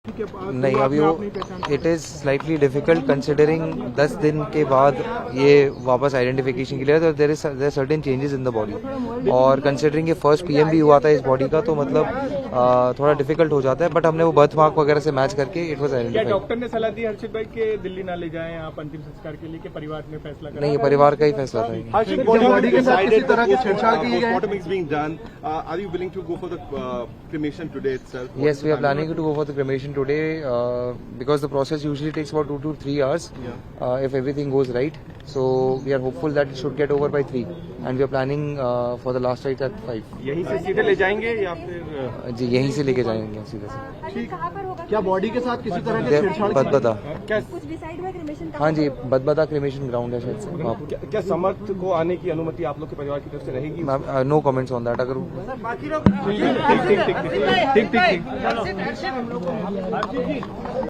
नहीं, अभी वो it is slightly difficult considering 10 दिन के बाद ये वापस आइडेंटिफिकेशन के लिए, तो there certain changes in the body, और कंसिडरिंग ये फर्स्ट पीएम भी हुआ था इस बॉडी का, तो मतलब थोड़ा डिफिकल्ट हो जाता है, बट हमने वो बर्थ मार्क वगैरह से मैच करके इट वाज आइडेंटिफाइड। डॉक्टर ने सलाह दी हर्षित भाई के दिल्ली ना ले जाएं आप अंतिम संस्कार के लिए, कि परिवार ने फैसला करा? नहीं, ये परिवार का ही फैसला था। बॉडी के साथ किसी तरह की छेड़छाड़ की गई? Are you willing to go for the cremation today itself? Yes, we are planning to go for the cremation today because the process usually takes about 2 to 3 hours if everything goes right. So we are hopeful that it should get over by 3, and we are planning for the last rite at 5. यहीं से सीधे ले जाएंगे या फिर? जी, यहीं से लेके जाएंगे सीधे से। कहाँ पर होगा? क्या बॉडी के साथ किसी तरह की छेड़छाड़? बदबदा। क्या कुछ डिसाइड हुआ क्रिमेशन का? हाँ जी, बदबदा क्रिमेशन ग्राउंड है शायद से। क्या समर्थ को आने की अनुमति आप लोग के परिवार की तरफ से रहेगी? No comments on that. अगर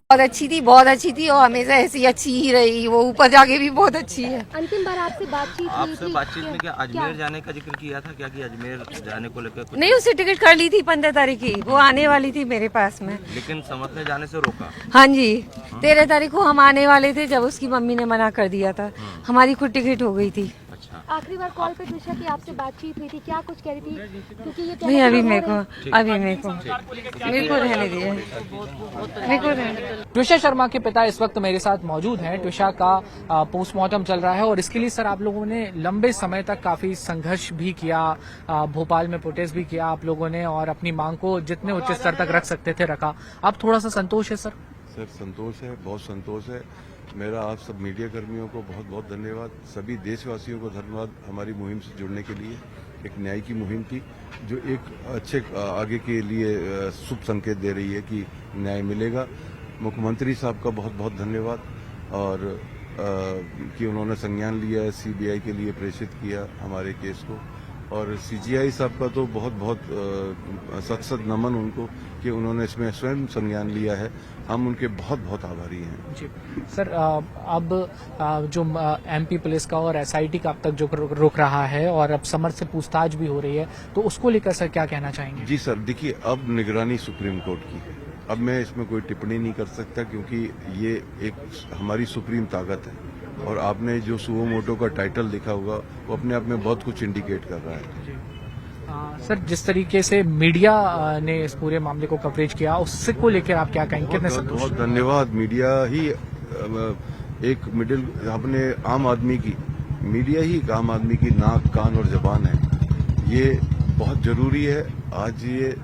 बहुत अच्छी थी और हमेशा ऐसी अच्छी ही रही, वो ऊपर जाके भी बहुत अच्छी है। अंतिम बार आपसे बातचीत में क्या अजमेर जाने का जिक्र किया था क्या, कि अजमेर जाने को लेकर? नहीं, उससे टिकट कर ली थी 15 तारीख की, वो आने वाली थी मेरे पास में, लेकिन समर्थ ने जाने से रोका। हाँ जी, 13 तारीख को हम आने वाले थे, जब उसकी मम्मी ने मना कर दिया था, हमारी खुद टिकट हो गई थी। आखिरी बार कॉल पे ट्विशा की आपसे बातचीत हुई थी, क्या कुछ कह रही थी? क्योंकि ये नहीं, अभी मेरे को रहने दिए, मेरे को रहने। ट्विशा शर्मा के पिता इस वक्त मेरे साथ मौजूद हैं। ट्विशा का पोस्टमार्टम चल रहा है और इसके लिए सर आप लोगों ने लंबे समय तक काफी संघर्ष भी किया, भोपाल में प्रोटेस्ट भी किया आप लोगों ने, और अपनी मांग को जितने उच्च स्तर तक रख सकते थे रखा। अब थोड़ा सा संतोष है सर? सर संतोष है, बहुत संतोष है। मेरा आप सब मीडिया कर्मियों को बहुत बहुत धन्यवाद, सभी देशवासियों को धन्यवाद हमारी मुहिम से जुड़ने के लिए। एक न्याय की मुहिम थी जो एक अच्छे आगे के लिए शुभ संकेत दे रही है कि न्याय मिलेगा। मुख्यमंत्री साहब का बहुत बहुत धन्यवाद, और कि उन्होंने संज्ञान लिया है, सीबीआई के लिए प्रेषित किया हमारे केस को, और सीजीआई साहब का तो बहुत बहुत सत नमन उनको कि उन्होंने इसमें स्वयं संज्ञान लिया है। हम उनके बहुत बहुत आभारी हैं। जी सर, अब जो एमपी पुलिस का और एसआईटी का अब तक जो रुक रहा है, और अब समर्थ से पूछताछ भी हो रही है, तो उसको लेकर सर क्या कहना चाहेंगे? जी सर, देखिए अब निगरानी सुप्रीम कोर्ट की है, अब मैं इसमें कोई टिप्पणी नहीं कर सकता, क्योंकि ये एक हमारी सुप्रीम ताकत है, और आपने जो सुओ मोटो का टाइटल देखा होगा वो अपने आप में बहुत कुछ इंडिकेट कर रहा है। सर, जिस तरीके से मीडिया ने इस पूरे मामले को कवरेज किया, उससे को लेकर आप क्या कहेंगे? कितने संतोष? बहुत धन्यवाद। मीडिया ही एक मिडिल अपने आम आदमी की, मीडिया ही एक आम आदमी की नाक कान और जबान है। ये बहुत जरूरी है। आज ये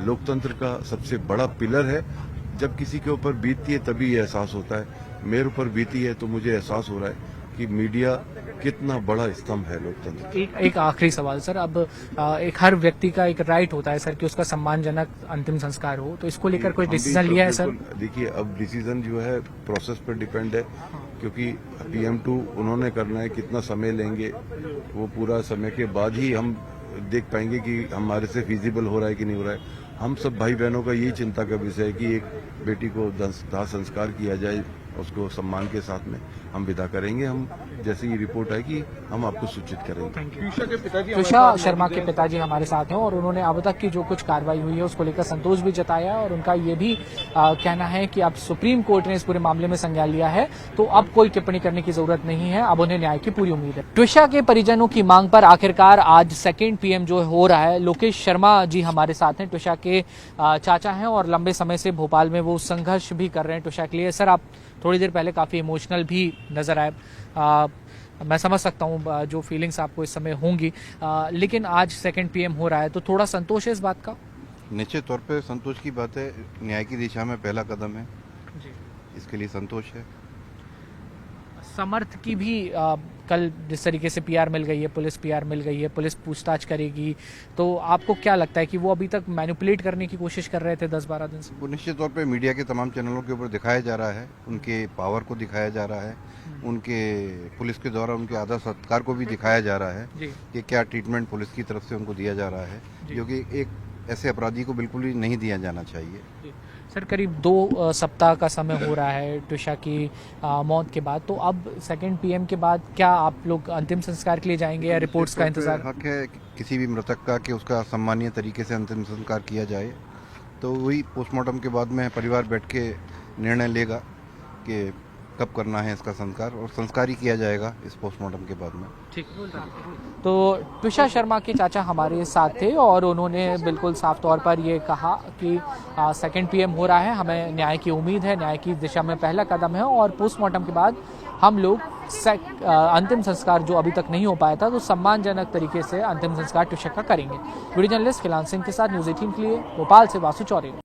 लोकतंत्र का सबसे बड़ा पिलर है। जब किसी के ऊपर बीतती है तभी ये एहसास होता है। मेरे ऊपर बीती है तो मुझे एहसास हो रहा है कि मीडिया कितना बड़ा स्तंभ है लोकतंत्र। एक आखिरी सवाल सर, अब एक हर व्यक्ति का एक राइट होता है सर कि उसका सम्मानजनक अंतिम संस्कार हो, तो इसको लेकर कोई डिसीजन लिया है सर? देखिए, अब डिसीजन जो है प्रोसेस पर डिपेंड है, क्योंकि PM2 उन्होंने करना है, कितना समय लेंगे वो पूरा समय के बाद ही हम देख पाएंगे कि हमारे से फिजिबल हो रहा है कि नहीं हो रहा है। हम सब भाई बहनों का यही चिंता का विषय है कि एक बेटी को दाह संस्कार किया जाए, उसको सम्मान के साथ में हम विदा करेंगे। हम जैसे ही रिपोर्ट आएगी हम आपको सूचित करेंगे। ट्विशा शर्मा के पिताजी हमारे साथ हैं, और उन्होंने अब तक की जो कुछ कार्रवाई हुई है उसको लेकर संतोष भी जताया, और उनका ये भी कहना है कि अब सुप्रीम कोर्ट ने इस पूरे मामले में संज्ञान लिया है, तो अब कोई टिप्पणी करने की जरूरत नहीं है, अब उन्हें न्याय की पूरी उम्मीद है। ट्विशा के परिजनों की मांग पर आखिरकार आज सेकेंड PM जो हो रहा है, लोकेश शर्मा जी हमारे साथ हैं, ट्विशा के चाचा हैं, और लंबे समय से भोपाल में वो संघर्ष भी कर रहे हैं ट्विशा के लिए। सर, आप थोड़ी देर पहले काफी इमोशनल भी नजर आए, मैं समझ सकता हूँ जो फीलिंग्स आपको इस समय होंगी, लेकिन आज सेकंड PM हो रहा है, तो थोड़ा संतोष है इस बात का? निश्चित तौर पे संतोष की बात है। न्याय की दिशा में पहला कदम है जी। इसके लिए संतोष है। समर्थ की भी कल जिस तरीके से PR मिल गई है, पुलिस PR मिल गई है, पुलिस पूछताछ करेगी, तो आपको क्या लगता है कि वो अभी तक मैनिपुलेट करने की कोशिश कर रहे थे 10-12 दिन से? वो निश्चित तौर पे मीडिया के तमाम चैनलों के ऊपर दिखाया जा रहा है, उनके पावर को दिखाया जा रहा है, उनके पुलिस के द्वारा उनके आदर सत्कार को भी दिखाया जा रहा है कि क्या ट्रीटमेंट पुलिस की तरफ से उनको दिया जा रहा है, जो कि एक ऐसे अपराधी को बिल्कुल ही नहीं दिया जाना चाहिए। सर, करीब 2 सप्ताह का समय हो रहा है ट्विशा की मौत के बाद, तो अब सेकंड PM के बाद क्या आप लोग अंतिम संस्कार के लिए जाएंगे या रिपोर्ट्स का इंतजार? हक है किसी भी मृतक का कि उसका सम्मानीय तरीके से अंतिम संस्कार किया जाए, तो वही पोस्टमार्टम के बाद में परिवार बैठ के निर्णय लेगा कि कब करना है इसका संस्कार, और संस्कार ही किया जाएगा इस पोस्टमार्टम के बाद में। ठीक। तो ट्विशा शर्मा के चाचा हमारे साथ थे और उन्होंने बिल्कुल साफ तौर पर ये कहा कि सेकंड पीएम हो रहा है, हमें न्याय की उम्मीद है, न्याय की दिशा में पहला कदम है और पोस्टमार्टम के बाद हम लोग अंतिम संस्कार जो अभी तक नहीं हो पाया था तो सम्मानजनक तरीके से अंतिम संस्कार ट्विशा का करेंगे। वीडियो जर्नलिस्ट खिलान सिंह के साथ न्यूज़ 18 के लिए भोपाल से वासु चौरे।